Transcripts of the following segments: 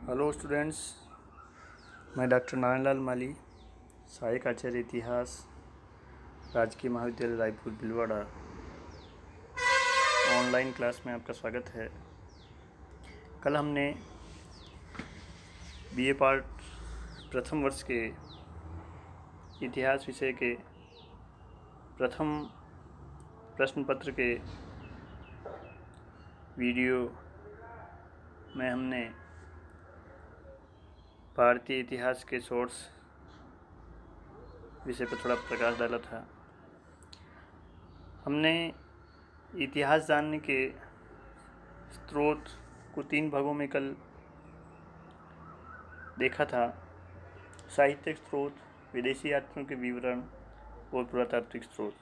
Hello students, मैं doctor Narayan Lal माली, सहायक आचार्य इतिहास, राजकीय महाविद्यालय रायपुर भीलवाड़ा। ऑनलाइन क्लास में आपका स्वागत है। कल हमने बीए पार्ट प्रथम वर्ष के इतिहास विषय के प्रथम प्रश्न पत्र के वीडियो में हमने भारतीय इतिहास के सोर्स विषय पर थोड़ा प्रकाश डाला था। हमने इतिहास जानने के स्रोत को 3 भागों में कल देखा था: साहित्यिक स्रोत, विदेशी यात्रियों के विवरण और पुरातात्विक स्रोत।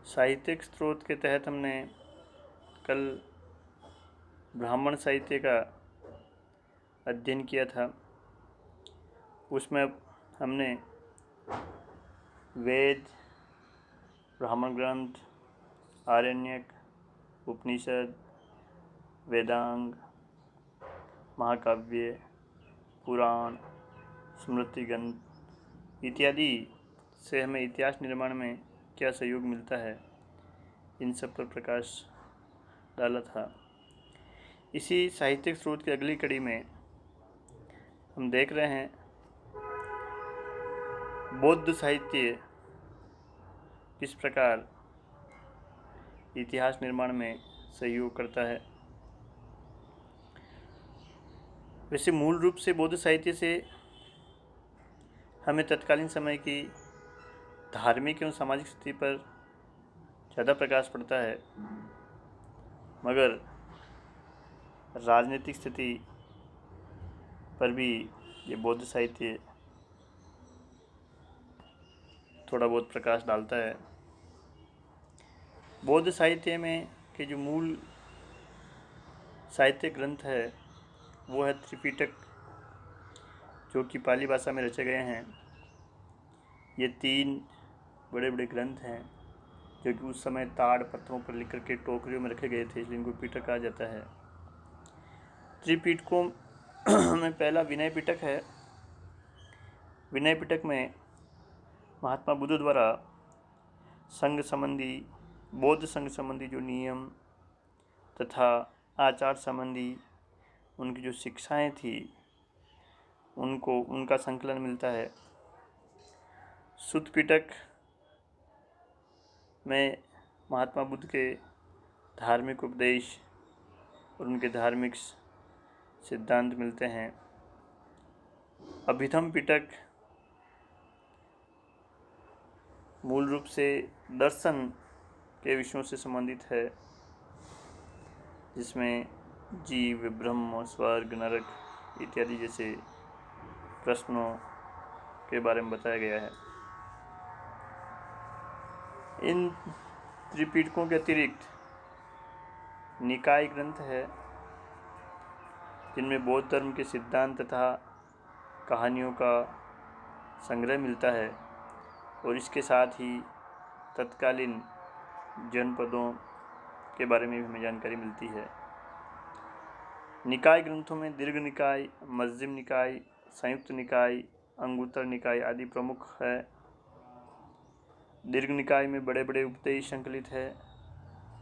साहित्यिक स्रोत के तहत हमने कल ब्राह्मण साहित्य का अध्ययन किया था। उसमें हमने वेद, ब्राह्मण ग्रंथ, आरण्यक, उपनिषद, वेदांग, महाकाव्य, पुराण, स्मृति ग्रंथ इत्यादि से हमें इतिहास निर्माण में क्या सहयोग मिलता है, इन सब पर प्रकाश डाला था। इसी साहित्यिक स्रोत की अगली कड़ी में हम देख रहे हैं बौद्ध साहित्य किस प्रकार इतिहास निर्माण में सहयोग करता है। वैसे मूल रूप से बौद्ध साहित्य से हमें तत्कालीन समय की धार्मिक एवं सामाजिक स्थिति पर ज़्यादा प्रकाश पड़ता है, मगर राजनीतिक स्थिति पर भी ये बौद्ध साहित्य थोड़ा बहुत प्रकाश डालता है। बौद्ध साहित्य में के जो मूल साहित्य ग्रंथ है वो है त्रिपिटक, जो कि पाली भाषा में रचे गए हैं। ये 3 बड़े बड़े ग्रंथ हैं जो कि उस समय ताड़ पत्थरों पर लिख करके टोकरियों में रखे गए थे, इसलिए इनको पिटक कहा जाता है। त्रिपिटकों में पहला विनय पिटक है। विनय पिटक में महात्मा बुद्ध द्वारा संघ संबंधी, बौद्ध संघ संबंधी जो नियम तथा आचार संबंधी उनकी जो शिक्षाएं थी उनका संकलन मिलता है। सुत्त पिटक में महात्मा बुद्ध के धार्मिक उपदेश और उनके धार्मिक सिद्धांत मिलते हैं। अभिधम पिटक मूल रूप से दर्शन के विषयों से संबंधित है, जिसमें जीव, ब्रह्म, स्वर्ग, नरक इत्यादि जैसे प्रश्नों के बारे में बताया गया है। इन त्रिपिटकों के अतिरिक्त निकाय ग्रंथ है, जिनमें बौद्ध धर्म के सिद्धांत तथा कहानियों का संग्रह मिलता है और इसके साथ ही तत्कालीन जनपदों के बारे में भी हमें जानकारी मिलती है। निकाय ग्रंथों में दीर्घ निकाय, मध्यम निकाय, संयुक्त निकाय, अंगुत्तर निकाय आदि प्रमुख है। दीर्घ निकाय में बड़े बड़े उपदेश संकलित है,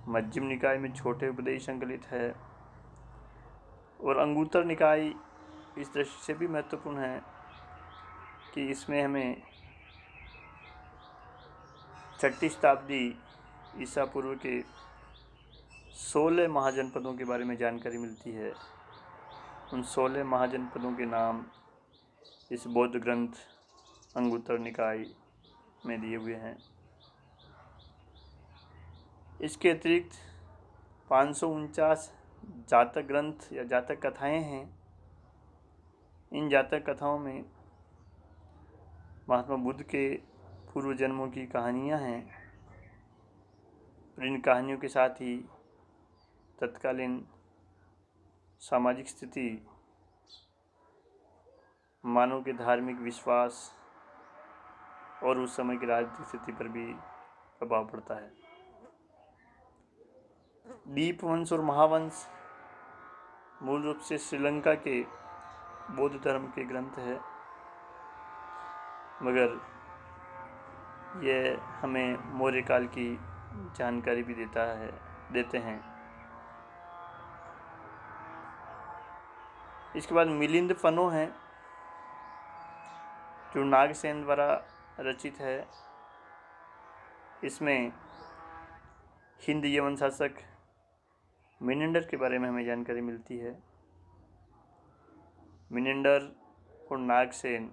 मध्यम निकाय में छोटे उपदेश संकलित है और अंगुत्तर निकाय इस दृष्टि से भी महत्वपूर्ण है कि इसमें हमें 6वीं शताब्दी ईसा पूर्व के 16 महाजनपदों के बारे में जानकारी मिलती है। उन 16 महाजनपदों के नाम इस बौद्ध ग्रंथ अंगुत्तर निकाय में दिए हुए हैं। इसके अतिरिक्त 549 जातक ग्रंथ या जातक कथाएं हैं। इन जातक कथाओं में महात्मा बुद्ध के पूर्व जन्मों की कहानियां हैं और इन कहानियों के साथ ही तत्कालीन सामाजिक स्थिति, मानव के धार्मिक विश्वास और उस समय की राजनीतिक स्थिति पर भी प्रभाव पड़ता है। दीपवंश और महावंश मूल रूप से श्रीलंका के बौद्ध धर्म के ग्रंथ है, मगर यह हमें मौर्य काल की जानकारी भी देते हैं। इसके बाद मिलिंद फनो है, जो नागसेन द्वारा रचित है। इसमें हिंद यवन शासक मिनेंडर के बारे में हमें जानकारी मिलती है। मिनेंडर और नागसेन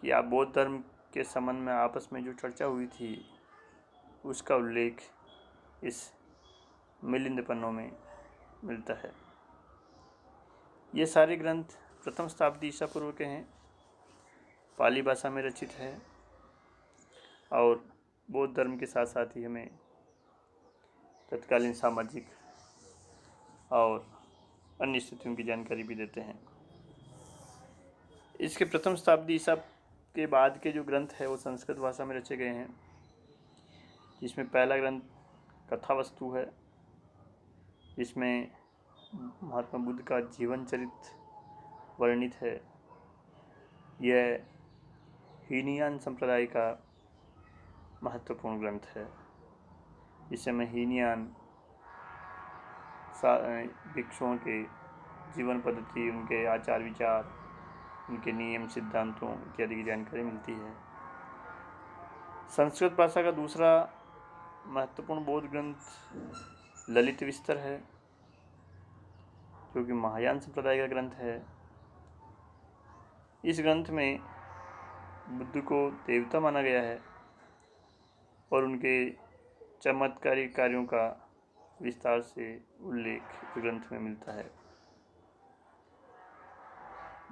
की बौद्ध धर्म के संबंध में आपस में जो चर्चा हुई थी, उसका उल्लेख इस मिलिंद पन्नों में मिलता है। ये सारे ग्रंथ प्रथम शताब्दी ईसा पूर्व के हैं, पाली भाषा में रचित है और बौद्ध धर्म के साथ साथ ही हमें तत्कालीन सामाजिक और अन्य स्थितियों की जानकारी भी देते हैं। इसके प्रथम शताब्दी ईसा के बाद के जो ग्रंथ है वो संस्कृत भाषा में रचे गए हैं, जिसमें पहला ग्रंथ कथावस्तु है, जिसमें महात्मा बुद्ध का जीवन चरित्र वर्णित है। यह हीनयान संप्रदाय का महत्वपूर्ण ग्रंथ है, जिसमें हीनयान भिक्षुओं के जीवन पद्धति, उनके आचार विचार, उनके नियम सिद्धांतों इत्यादि की जानकारी मिलती है। संस्कृत भाषा का दूसरा महत्वपूर्ण बौद्ध ग्रंथ ललित विस्तर है, जो कि महायान संप्रदाय का ग्रंथ है। इस ग्रंथ में बुद्ध को देवता माना गया है और उनके चमत्कारिक कार्यों का विस्तार से उल्लेख ग्रंथ में मिलता है।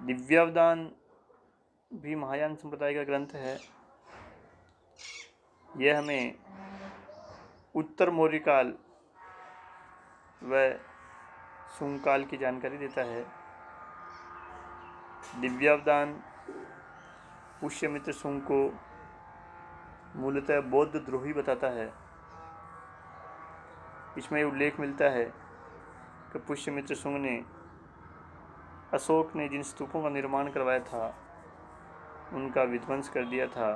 दिव्यावदान भी महायान संप्रदाय का ग्रंथ है। यह हमें उत्तर मौर्य काल व शुंग काल की जानकारी देता है। दिव्यावदान पुष्यमित्र शुंग को मूलतः बौद्ध द्रोही बताता है। इसमें उल्लेख मिलता है कि पुष्यमित्र शुंग ने अशोक ने जिन स्तूपों का निर्माण करवाया था, उनका विध्वंस कर दिया था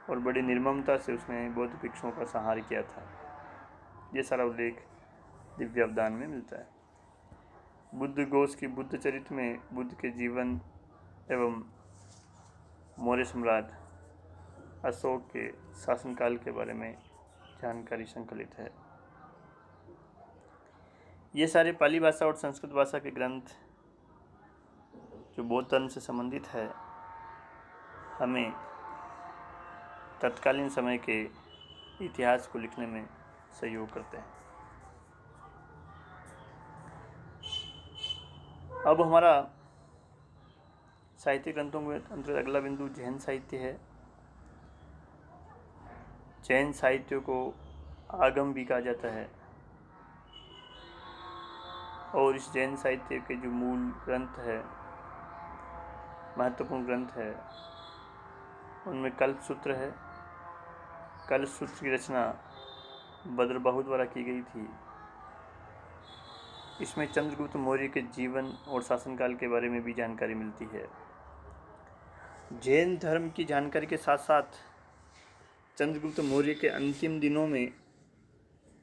और बड़ी निर्ममता से उसने बौद्ध भिक्षुओं का संहार किया था। ये सारा उल्लेख दिव्यावदान में मिलता है। बुद्ध घोष की बुद्ध चरित्र में बुद्ध के जीवन एवं मौर्य सम्राट अशोक के शासनकाल के बारे में जानकारी संकलित है। ये सारे पाली भाषा और संस्कृत भाषा के ग्रंथ जो बौद्ध धर्म से संबंधित है, हमें तत्कालीन समय के इतिहास को लिखने में सहयोग करते हैं। अब हमारा साहित्य ग्रंथों में अंतर्गत अगला बिंदु जैन साहित्य है। जैन साहित्य को आगम भी कहा जाता है और इस जैन साहित्य के जो मूल ग्रंथ है, महत्वपूर्ण ग्रंथ है, उनमें कल्पसूत्र है। कल्पसूत्र की रचना भद्रबाहु द्वारा की गई थी। इसमें चंद्रगुप्त मौर्य के जीवन और शासनकाल के बारे में भी जानकारी मिलती है। जैन धर्म की जानकारी के साथ साथ चंद्रगुप्त मौर्य के अंतिम दिनों में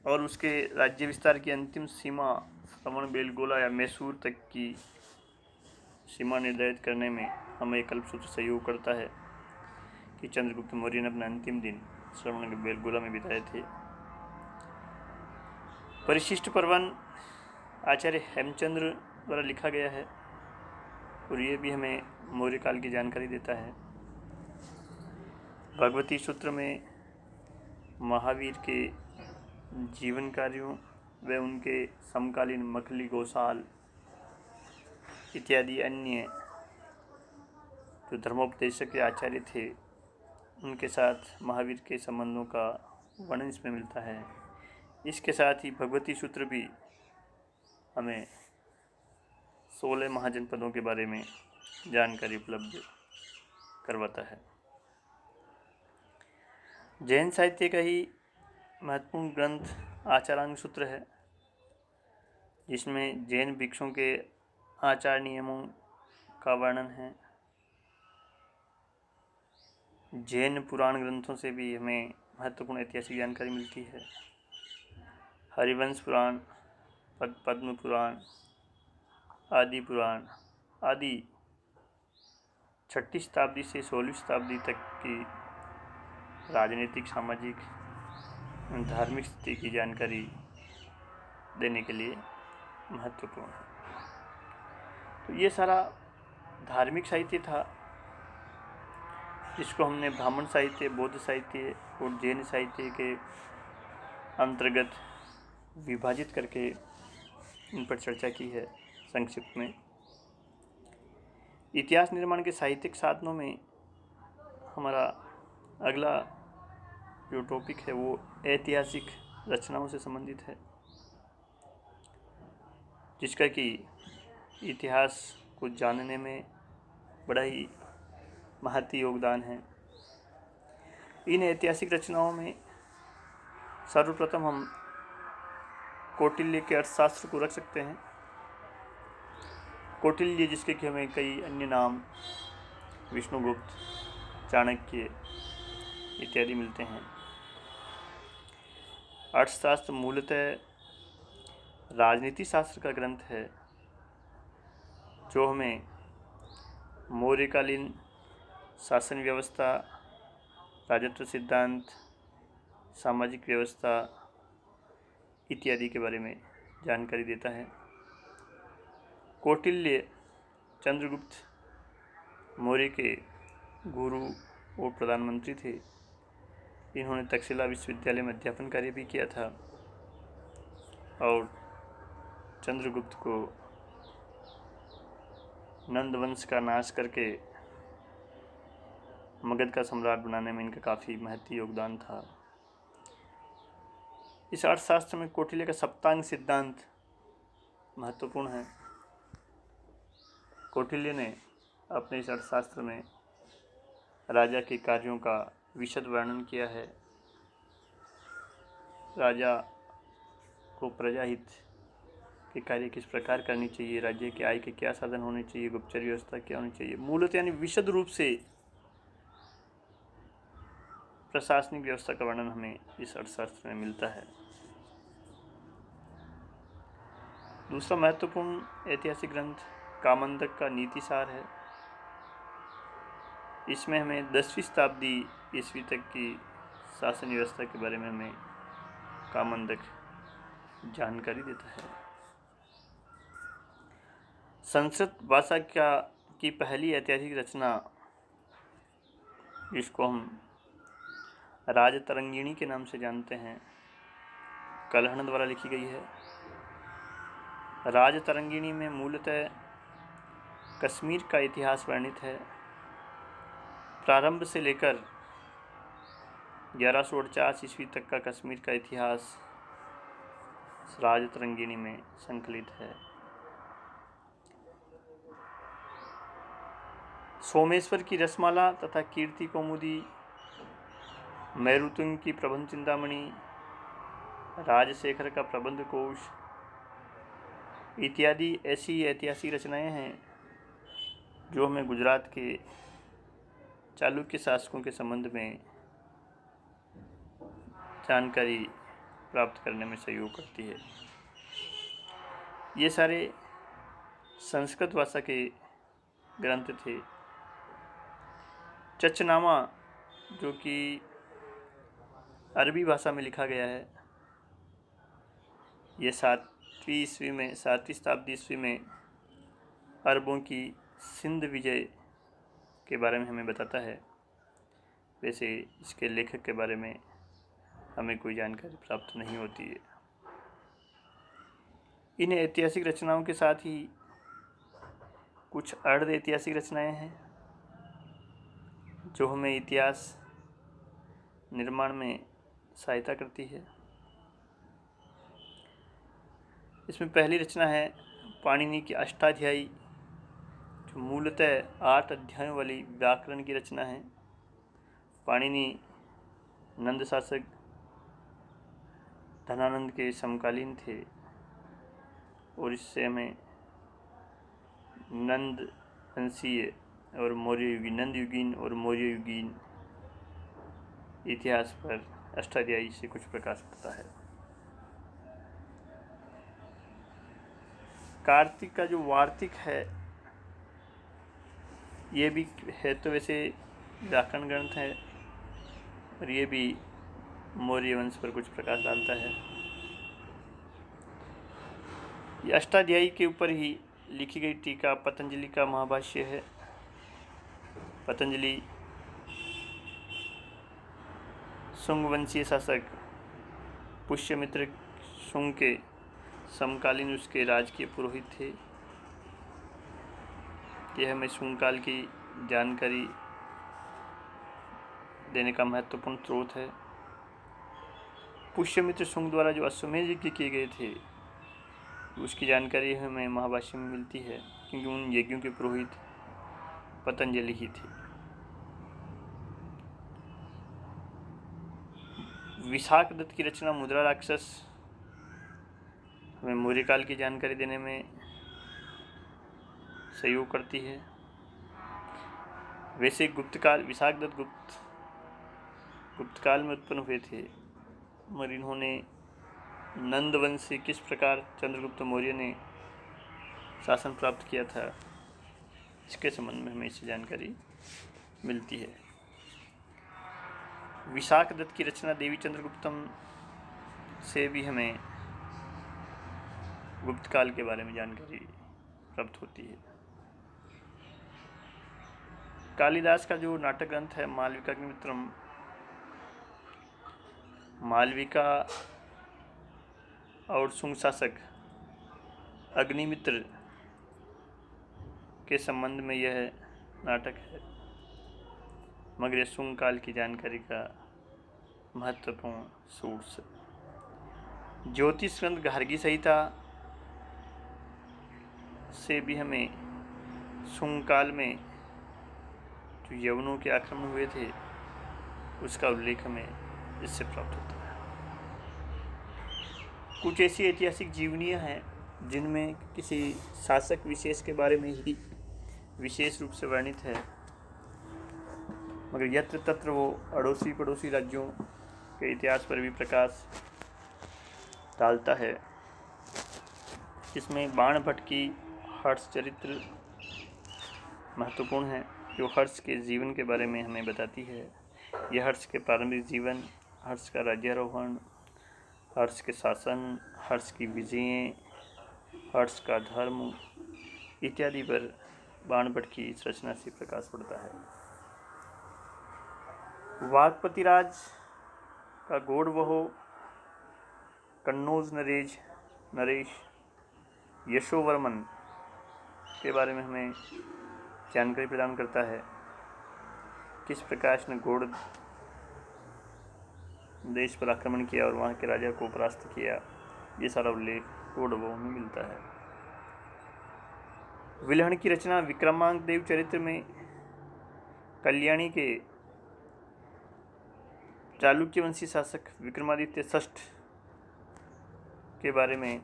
और उसके राज्य विस्तार की अंतिम सीमा श्रवण बेलगोला या मैसूर तक की सीमा निर्धारित करने में हमें कल्पसूत्र सहयोग करता है कि चंद्रगुप्त मौर्य ने अपना अंतिम दिन श्रवण बेलगोला में बिताए थे। परिशिष्ट पर्वन आचार्य हेमचंद्र द्वारा लिखा गया है और ये भी हमें मौर्य काल की जानकारी देता है। भगवती सूत्र में महावीर के जीवन कार्यों व उनके समकालीन मखली गौशाल इत्यादि अन्य जो धर्मोपदेशक के आचार्य थे, उनके साथ महावीर के संबंधों का वर्णन इसमें मिलता है। इसके साथ ही भगवती सूत्र भी हमें 16 महाजनपदों के बारे में जानकारी उपलब्ध करवाता है। जैन साहित्य का ही महत्वपूर्ण ग्रंथ आचारांग सूत्र है, जिसमें जैन भिक्षुओं के आचार नियमों का वर्णन है। जैन पुराण ग्रंथों से भी हमें महत्वपूर्ण ऐतिहासिक जानकारी मिलती है। हरिवंश पुराण, पद्म पुराण, आदि पुराण आदि 6वीं शताब्दी से 16वीं शताब्दी तक की राजनीतिक, सामाजिक, धार्मिक स्थिति की जानकारी देने के लिए महत्वपूर्ण है। तो ये सारा धार्मिक साहित्य था, जिसको हमने ब्राह्मण साहित्य, बौद्ध साहित्य और जैन साहित्य के अंतर्गत विभाजित करके इन पर चर्चा की है संक्षिप्त में। इतिहास निर्माण के साहित्यिक साधनों में हमारा अगला जो टॉपिक है वो ऐतिहासिक रचनाओं से संबंधित है, जिसका कि इतिहास को जानने में बड़ा ही महती योगदान है। इन ऐतिहासिक रचनाओं में सर्वप्रथम हम कौटिल्य के अर्थशास्त्र को रख सकते हैं। कौटिल्य, जिसके कि हमें कई अन्य नाम विष्णुगुप्त, चाणक्य इत्यादि मिलते हैं। अर्थशास्त्र मूलतः राजनीति शास्त्र का ग्रंथ है, जो हमें मौर्यकालीन शासन व्यवस्था, राजत्व सिद्धांत, सामाजिक व्यवस्था इत्यादि के बारे में जानकारी देता है। कौटिल्य चंद्रगुप्त मौर्य के गुरु और प्रधानमंत्री थे। इन्होंने तक्षशिला विश्वविद्यालय में अध्यापन कार्य भी किया था और चंद्रगुप्त को नंद वंश का नाश करके मगध का सम्राट बनाने में इनका काफ़ी महत्वपूर्ण योगदान था। इस अर्थशास्त्र में कौटिल्य का सप्तांग सिद्धांत महत्वपूर्ण है। कौटिल्य ने अपने इस अर्थशास्त्र में राजा के कार्यों का विशद वर्णन किया है। राजा को प्रजाहित के कार्य किस प्रकार करनी चाहिए, राज्य के आय के क्या साधन होने चाहिए, गुप्तचर व्यवस्था क्या होनी चाहिए, मूलतः यानी विशद रूप से प्रशासनिक व्यवस्था का वर्णन हमें इस अर्थशास्त्र में मिलता है। दूसरा महत्वपूर्ण ऐतिहासिक ग्रंथ कामंदक का नीतिसार है। इसमें हमें 10वीं शताब्दी ईस्वी तक की शासन व्यवस्था के बारे में हमें कामंदक जानकारी देता है। संस्कृत भाषा की पहली ऐतिहासिक रचना, जिसको हम राजतरंगिणी के नाम से जानते हैं, कल्हण द्वारा लिखी गई है। राजतरंगिणी में मूलतः कश्मीर का इतिहास वर्णित है। प्रारंभ से लेकर 1149 ईस्वी तक का कश्मीर का इतिहास राजतरंगिणी में संकलित है। सोमेश्वर की रसमाला तथा कीर्ति कौमुदी, मेरुतुंग की प्रबंध चिंतामणि, राजशेखर का प्रबंध कोश इत्यादि ऐसी ऐतिहासिक रचनाएं हैं जो हमें गुजरात के चालुक्य शासकों के संबंध में जानकारी प्राप्त करने में सहयोग करती है। ये सारे संस्कृत भाषा के ग्रंथ थे। चचनामा, जो कि अरबी भाषा में लिखा गया है, ये 7वीं शताब्दी ईस्वी में अरबों की सिंध विजय के बारे में हमें बताता है। वैसे इसके लेखक के बारे में हमें कोई जानकारी प्राप्त नहीं होती है। इन ऐतिहासिक रचनाओं के साथ ही कुछ अर्ध ऐतिहासिक रचनाएं हैं जो हमें इतिहास निर्माण में सहायता करती है। इसमें पहली रचना है पाणिनि की अष्टाध्यायी, जो मूलतः 8 अध्यायों वाली व्याकरण की रचना है। पाणिनि नंद शासक धनानंद के समकालीन थे और इससे हमें नंद वंशीय और मौर्य युगीन, नंद युगीन और मौर्य युगीन इतिहास पर अष्टाध्यायी से कुछ प्रकाश पड़ता है। कार्तिक का जो वार्तिक है ये भी है तो वैसे व्याकरण ग्रंथ है, और ये भी मौर्य वंश पर कुछ प्रकाश डालता है। ये अष्टाध्यायी के ऊपर ही लिखी गई टीका पतंजलि का महाभाष्य है। पतंजलि शुंग वंशीय शासक पुष्यमित्र शुंग के समकालीन उसके राजकीय पुरोहित थे। यह हमें शुंग काल की जानकारी देने का महत्वपूर्ण स्रोत है। पुष्यमित्र शुंग द्वारा जो अश्वमेध यज्ञ किए गए थे उसकी जानकारी हमें महाभाष्य में मिलती है, क्योंकि उन यज्ञों के पुरोहित पतंजलि ही थे। विशाख दत्त की रचना मुद्रा राक्षस हमें मौर्य काल की जानकारी देने में सहयोग करती है। वैसे गुप्त काल विशाख दत्त गुप्त काल में उत्पन्न हुए थे, मगर इन्होंने नंद वंश से किस प्रकार चंद्रगुप्त मौर्य ने शासन प्राप्त किया था इसके संबंध में हमें इससे जानकारी मिलती है। विशाख दत्त की रचना देवी चंद्रगुप्तम से भी हमें गुप्त काल के बारे में जानकारी प्राप्त होती है। कालिदास का जो नाटक ग्रंथ है मालविकाग्निमित्रम, मालविका और शुंग शासक अग्निमित्र के संबंध में यह नाटक है, मगर यह शुंग काल की जानकारी का महत्वपूर्ण सोर्स। ज्योतिष ग्रंथ गार्गी संहिता से भी हमें शुंग काल में जो यवनों के आक्रमण हुए थे उसका उल्लेख हमें इससे प्राप्त होता है। कुछ ऐसी ऐतिहासिक जीवनियाँ हैं जिनमें किसी शासक विशेष के बारे में ही विशेष रूप से वर्णित है, मगर यत्र तत्र वो अड़ोसी पड़ोसी राज्यों के इतिहास पर भी प्रकाश डालता है। इसमें बाण भट्ट की हर्ष चरित्र महत्वपूर्ण है, जो हर्ष के जीवन के बारे में हमें बताती है। यह हर्ष के प्रारंभिक जीवन, हर्ष का राज्यारोहण, हर्ष के शासन, हर्ष की विजयें, हर्ष का धर्म इत्यादि पर बाण भट्ट की इस रचना से प्रकाश पड़ता है। वागपतिराज का गौड़वहो कन्नौज नरेश यशोवर्मन के बारे में हमें जानकारी प्रदान करता है। किस प्रकार इसने गौड़ देश पर आक्रमण किया और वहाँ के राजा को परास्त किया, ये सारा उल्लेख गौड़वहो में मिलता है। विल्हण की रचना विक्रमांक देव चरित्र में कल्याणी के चालुक्य वंशी शासक विक्रमादित्य षष्ठ के बारे में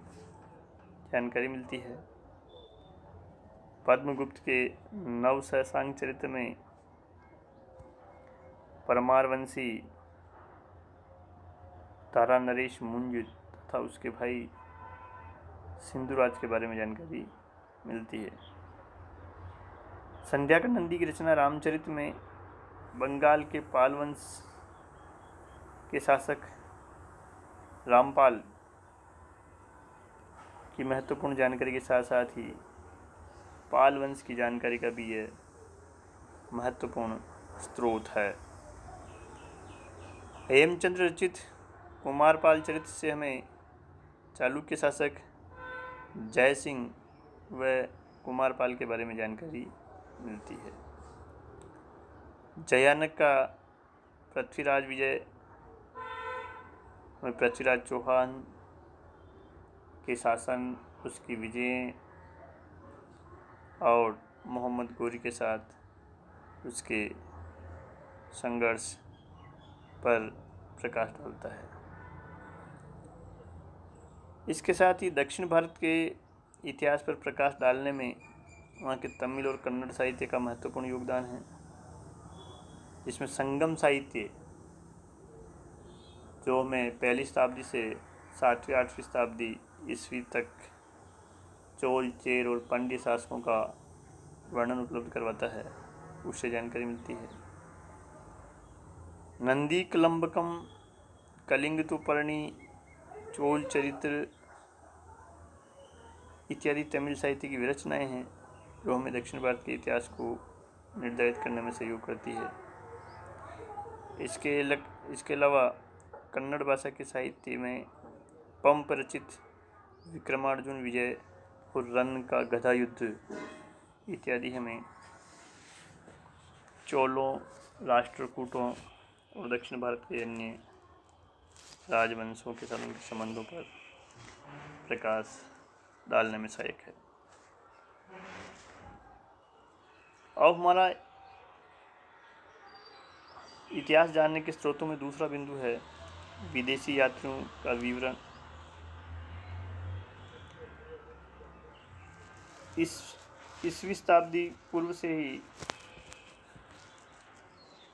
जानकारी मिलती है। पद्मगुप्त के नवसहसांग चरित्र में परमार वंशी तारा नरेश मुंज तथा उसके भाई सिंधुराज के बारे में जानकारी मिलती है। संध्याकर नंदी की रचना रामचरित में बंगाल के पाल वंश के शासक रामपाल की महत्वपूर्ण जानकारी के साथ साथ ही पाल वंश की जानकारी का भी यह महत्वपूर्ण स्रोत है। हेमचंद्र रचित कुमारपाल चरित्र से हमें चालुक्य शासक जयसिंह व कुमारपाल के बारे में जानकारी मिलती है। जयानक का पृथ्वीराज विजय में पृथ्वीराज चौहान के शासन, उसकी विजय और मोहम्मद गोरी के साथ उसके संघर्ष पर प्रकाश डालता है। इसके साथ ही दक्षिण भारत के इतिहास पर प्रकाश डालने में वहाँ के तमिल और कन्नड़ साहित्य का महत्वपूर्ण योगदान है। इसमें संगम साहित्य जो हमें पहली शताब्दी से 7वीं 8वीं शताब्दी ईस्वी तक चोल, चेर और पांड्य शासकों का वर्णन उपलब्ध करवाता है, उससे जानकारी मिलती है। नंदी कलम्बकम, कलिंग तुपर्णी, चोल चरित्र इत्यादि तमिल साहित्य की विरचनाएं हैं जो हमें दक्षिण भारत के इतिहास को निर्धारित करने में सहयोग करती है। इसके अलावा कन्नड़ भाषा के साहित्य में पंप रचित विक्रमार्जुन विजय और रन का गधा युद्ध इत्यादि हमें चोलों, राष्ट्रकूटों और दक्षिण भारत के अन्य राजवंशों के साथ उनके संबंधों पर प्रकाश डालने में सहायक है। अब हमारा इतिहास जानने के स्रोतों में दूसरा बिंदु है विदेशी यात्रियों का विवरण। ईसवीं शताब्दी पूर्व से ही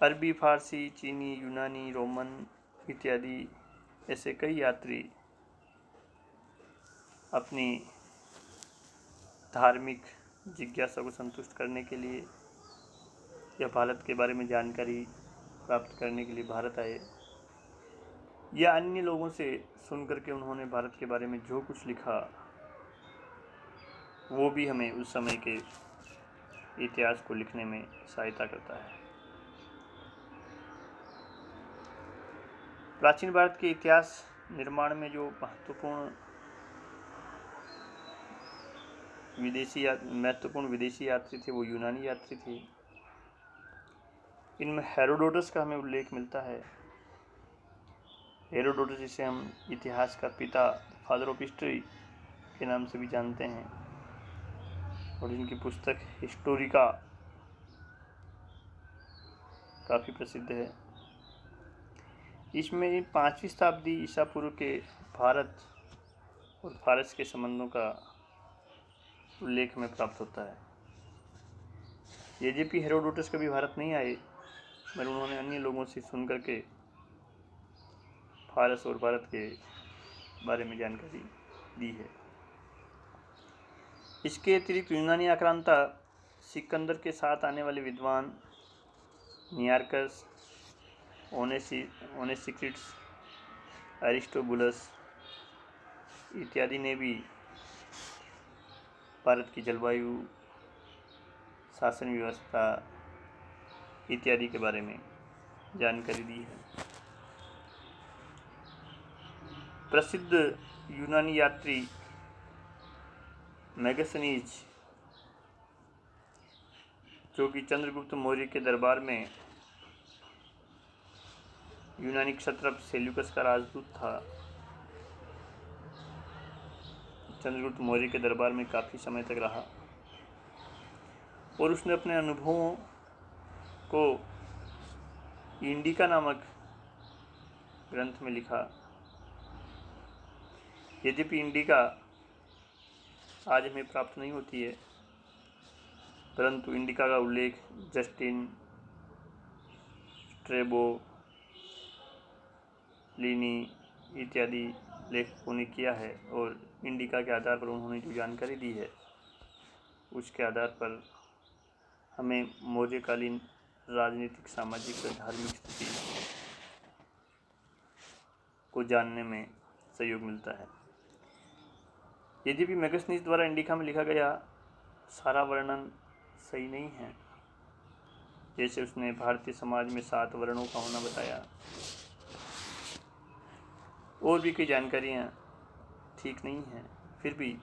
अरबी, फारसी, चीनी, यूनानी, रोमन इत्यादि ऐसे कई यात्री अपनी धार्मिक जिज्ञासा को संतुष्ट करने के लिए या भारत के बारे में जानकारी प्राप्त करने के लिए भारत आए, या अन्य लोगों से सुनकर के उन्होंने भारत के बारे में जो कुछ लिखा वो भी हमें उस समय के इतिहास को लिखने में सहायता करता है। प्राचीन भारत के इतिहास निर्माण में जो महत्वपूर्ण विदेशी यात्री थे वो यूनानी यात्री थे। इनमें हेरोडोटस का हमें उल्लेख मिलता है। हेरोडोटस जिसे हम इतिहास का पिता, फादर ऑफ हिस्ट्री के नाम से भी जानते हैं, और जिनकी पुस्तक हिस्टोरिका काफ़ी प्रसिद्ध है। इसमें 5वीं शताब्दी ईसा पूर्व के भारत और फारस के संबंधों का उल्लेख में प्राप्त होता है। यद्यपि हेरोडोटस कभी भारत नहीं आए, मगर उन्होंने अन्य लोगों से सुनकर के फारस और भारत के बारे में जानकारी दी है। इसके अतिरिक्त यूनानी आक्रांता सिकंदर के साथ आने वाले विद्वान नियार्कस, ओनेसिक्रिट्स, अरिस्टोबुलस इत्यादि ने भी भारत की जलवायु, शासन व्यवस्था इत्यादि के बारे में जानकारी दी है। प्रसिद्ध यूनानी यात्री मेगस्थनीज, जो कि चंद्रगुप्त मौर्य के दरबार में यूनानी क्षत्रप सेल्यूकस का राजदूत था, चंद्रगुप्त मौर्य के दरबार में काफ़ी समय तक रहा और उसने अपने अनुभवों को इंडिका नामक ग्रंथ में लिखा। यद्यपि इंडिका आज हमें प्राप्त नहीं होती है, परंतु इंडिका का उल्लेख जस्टिन, स्ट्रेबो, लीनी इत्यादि लेखकों ने किया है, और इंडिका के आधार पर उन्होंने जो जानकारी दी है उसके आधार पर हमें मौर्यकालीन राजनीतिक, सामाजिक और धार्मिक स्थिति को जानने में सहयोग मिलता है। यद्यपि मेगस्थनीज द्वारा इंडिका में लिखा गया सारा वर्णन सही नहीं है, जैसे उसने भारतीय समाज में 7 वर्णों का होना बताया, और भी कई जानकारियाँ ठीक नहीं हैं। फिर भी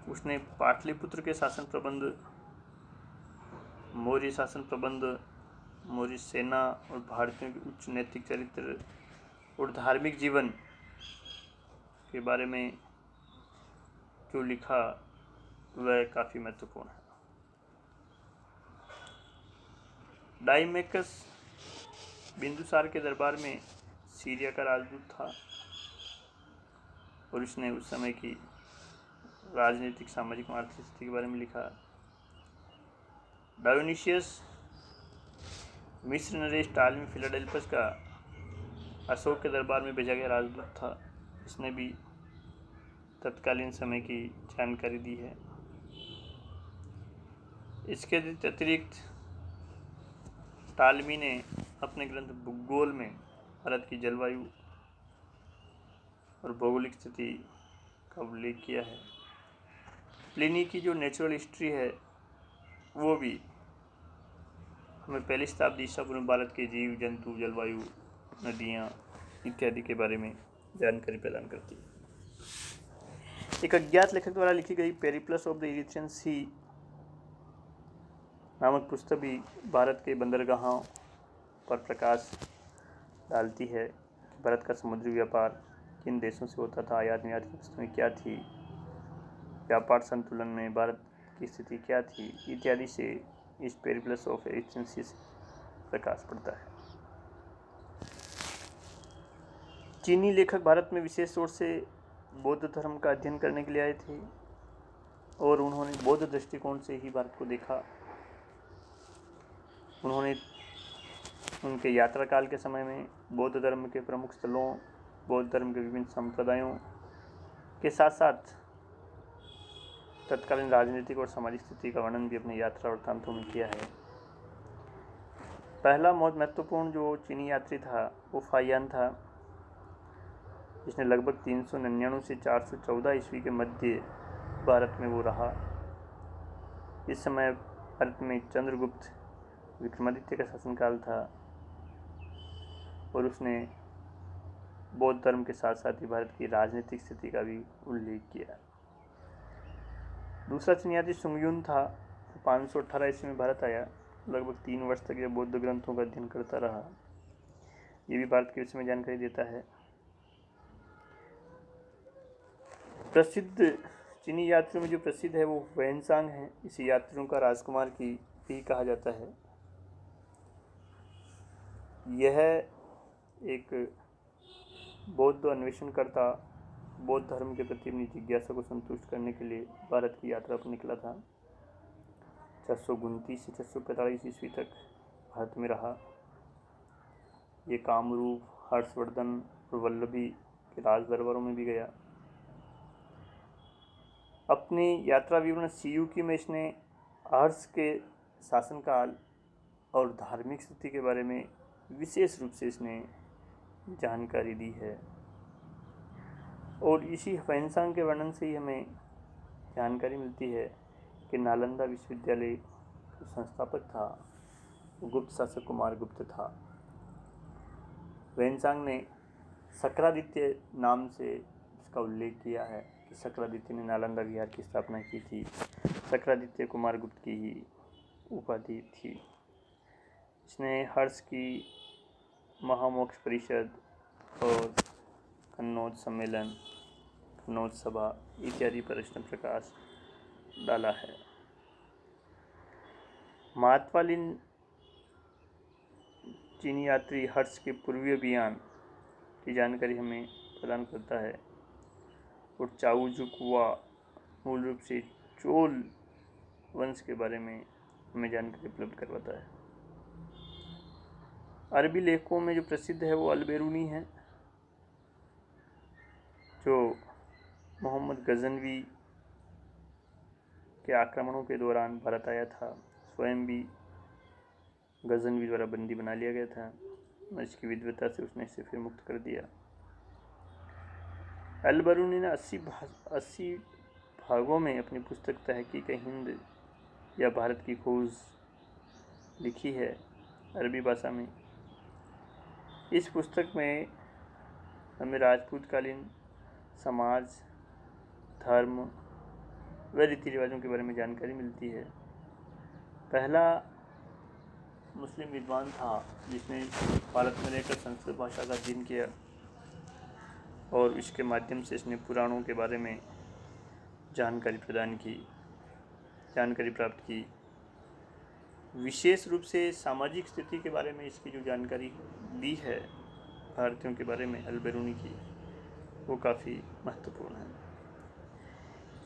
उसने पाटलिपुत्र के शासन प्रबंध, मौर्य शासन प्रबंध, मौर्य सेना और भारतीयों के उच्च नैतिक चरित्र और धार्मिक जीवन के बारे में जो लिखा वह काफ़ी महत्वपूर्ण है। डाइमेकस बिंदुसार के दरबार में सीरिया का राजदूत था और उसने उस समय की राजनीतिक, सामाजिक और आर्थिक स्थिति के बारे में लिखा। डायोनिशियस मिस्र नरेश टालमी फिलाडेल्फस का अशोक के दरबार में भेजा गया राजदूत था। इसने भी तत्कालीन समय की जानकारी दी है। इसके अतिरिक्त टालमी ने अपने ग्रंथ भूगोल में भारत की जलवायु और भौगोलिक स्थिति का उल्लेख किया है। प्लिनी की जो नेचुरल हिस्ट्री है वो भी हमें पहली शताब्दी ईसा पूर्व में भारत के जीव जंतु, जलवायु, नदियाँ इत्यादि के बारे में जानकारी प्रदान करती है। एक अज्ञात लेखक द्वारा लिखी गई पेरिप्लस ऑफ द इरिथ्रियन सी नामक पुस्तक भी भारत के बंदरगाहों पर प्रकाश डालती है कि भारत का समुद्री व्यापार किन देशों से होता था, आयात निर्यात की वस्तुएं क्या थी, व्यापार संतुलन में भारत की स्थिति क्या थी इत्यादि से इस पेरिप्लस ऑफ इरिथ्रियन सी से प्रकाश पड़ता है। चीनी लेखक भारत में विशेष तौर से बौद्ध धर्म का अध्ययन करने के लिए आए थे और उन्होंने बौद्ध दृष्टिकोण से ही भारत को देखा। उन्होंने उनके यात्रा काल के समय में बौद्ध धर्म के प्रमुख स्थलों, बौद्ध धर्म के विभिन्न संप्रदायों के साथ साथ तत्कालीन राजनीतिक और सामाजिक स्थिति का वर्णन भी अपनी यात्रा वृत्तांतों में किया है। पहला बहुत महत्वपूर्ण जो चीनी यात्री था वो फाहियान था, जिसने लगभग 399 से 414 ईस्वी के मध्य भारत में वो रहा। इस समय भारत में चंद्रगुप्त विक्रमादित्य का शासनकाल था और उसने बौद्ध धर्म के साथ साथ ही भारत की राजनीतिक स्थिति का भी उल्लेख किया। दूसरा चीनी यात्री सुंगयुन था। 518 ईस्वी में भारत आया। लगभग 3 वर्ष तक यह बौद्ध ग्रंथों का अध्ययन करता रहा। ये भी भारत के विषय में जानकारी देता है। प्रसिद्ध चीनी यात्रियों में जो प्रसिद्ध है वो वैनसांग है। इसे यात्रियों का राजकुमार की भी कहा जाता है। यह एक बौद्ध अन्वेषणकर्ता बौद्ध धर्म के प्रति अपनी जिज्ञासा को संतुष्ट करने के लिए भारत की यात्रा पर निकला था। 429 से 645 ईस्वी तक भारत में रहा। ये कामरूप, हर्षवर्धन और वल्लभी के राज दरबारों में भी गया। अपनी यात्रा विवरण सीयूकी में इसने हर्ष के शासनकाल और धार्मिक स्थिति के बारे में विशेष रूप से इसने जानकारी दी है और इसी वैनसांग के वर्णन से ही हमें जानकारी मिलती है कि नालंदा विश्वविद्यालय का संस्थापक था गुप्त शासक कुमार गुप्त था। वैनसांग ने सक्रादित्य नाम से इसका उल्लेख किया है कि सक्रादित्य ने नालंदा विहार की स्थापना की थी। सक्रादित्य कुमार गुप्त की ही उपाधि थी। इसने हर्ष की महामोक्ष परिषद और कन्नौज सम्मेलन, कन्नौज सभा इत्यादि पर इसने प्रकाश डाला है। महात्वालीन चीनी यात्री हर्ष के पूर्वीय अभियान की जानकारी हमें प्रदान करता है और चाउजुकुआ मूल रूप से चोल वंश के बारे में हमें जानकारी उपलब्ध करवाता है। अरबी लेखकों में जो प्रसिद्ध है वो अल-बेरूनी है, जो मोहम्मद गजनवी के आक्रमणों के दौरान भारत आया था। स्वयं भी गजनवी द्वारा बंदी बना लिया गया था। इसकी विद्वता से उसने इसे फिर मुक्त कर दिया। अल-बेरूनी ने 80 भागों में अपनी पुस्तक तहकीक हिंद या भारत की खोज लिखी है अरबी भाषा में। इस पुस्तक में हमें राजपूतकालीन समाज, धर्म व रीति रिवाजों के बारे में जानकारी मिलती है। पहला मुस्लिम विद्वान था जिसने भारत में रहकर संस्कृत भाषा का अध्ययन किया और इसके माध्यम से इसने पुराणों के बारे में जानकारी प्राप्त की। विशेष रूप से सामाजिक स्थिति के बारे में इसकी जो जानकारी दी है भारतीयों के बारे में अल-बेरूनी की, वो काफ़ी महत्वपूर्ण है।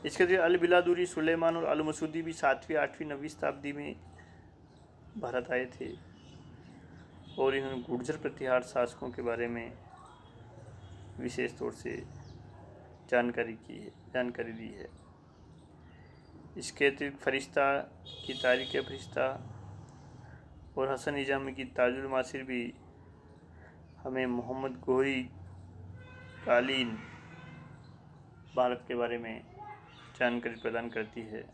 इसके अलावा अल-बिलादुरी, सुलेमान और अल-मसूदी भी 7वीं, 8वीं, 9वीं शताब्दी में भारत आए थे और इन्होंने गुर्जर प्रतिहार शासकों के बारे में विशेष तौर से जानकारी दी है। इसके अतिरिक्त फरिश्ता की तारीख फरिश्ता और हसन निजामी की ताजुल मासिर भी हमें मोहम्मद गोरी कालीन भारत के बारे में जानकारी प्रदान करती है।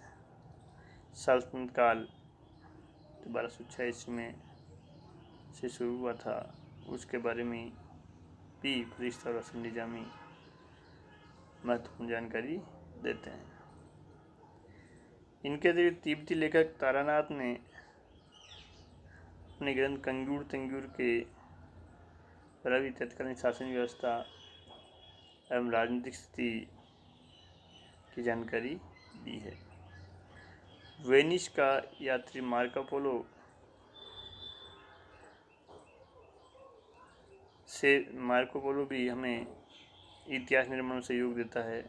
सल्तनत काल 1206 ईस्वी में से शुरू हुआ था, उसके बारे में भी फरिश्ता और हसन निजामी महत्वपूर्ण जानकारी देते हैं। इनके अतिरिक्त तिब्बती लेखक तारानाथ ने अपने ग्रंथ कंगूर तंगूर के रवि तत्कालीन शासन व्यवस्था एवं राजनीतिक स्थिति की जानकारी दी है। वेनिस का यात्री मार्को पोलो भी हमें इतिहास निर्माण में सहयोग देता है।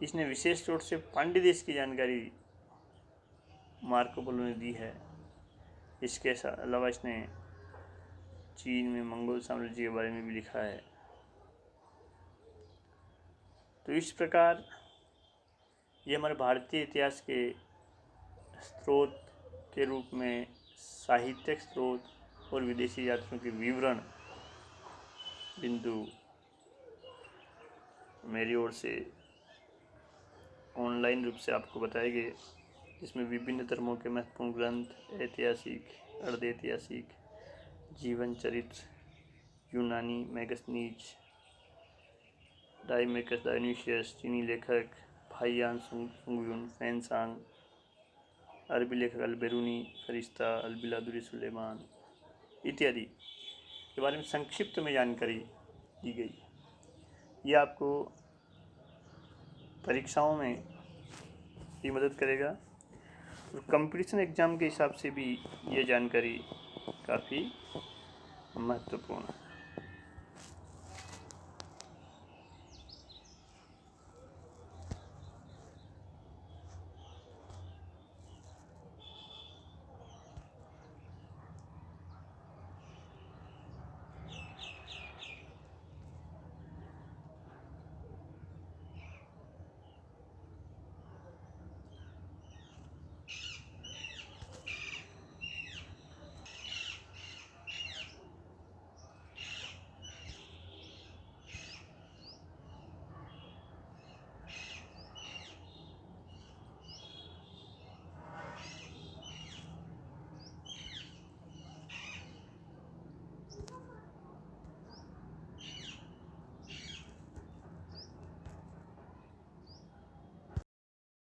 इसने विशेष तौर से पांड्य देश की जानकारी मार्को पोलो ने दी है। इसके अलावा इसने चीन में मंगोल साम्राज्य के बारे में भी लिखा है। तो इस प्रकार ये हमारे भारतीय इतिहास के स्रोत के रूप में साहित्यिक स्रोत और विदेशी यात्रियों के विवरण बिंदु मेरी ओर से ऑनलाइन रूप से आपको बताए गए, जिसमें विभिन्न धर्मों के महत्वपूर्ण ग्रंथ, ऐतिहासिक, अर्ध ऐतिहासिक, जीवन चरित्र, यूनानी मैगनीज, डाइमेकस डायन्यूसियस, चीनी लेखक फाहियान सुंगयुन फैनसांग, अरबी लेखक अल-बेरूनी, फरिश्ता, अल-बिलादुरी सुलेमान इत्यादि के बारे में संक्षिप्त में जानकारी दी गई। ये आपको परीक्षाओं में भी मदद करेगा और कंपटीशन एग्ज़ाम के हिसाब से भी ये जानकारी काफ़ी महत्वपूर्ण है।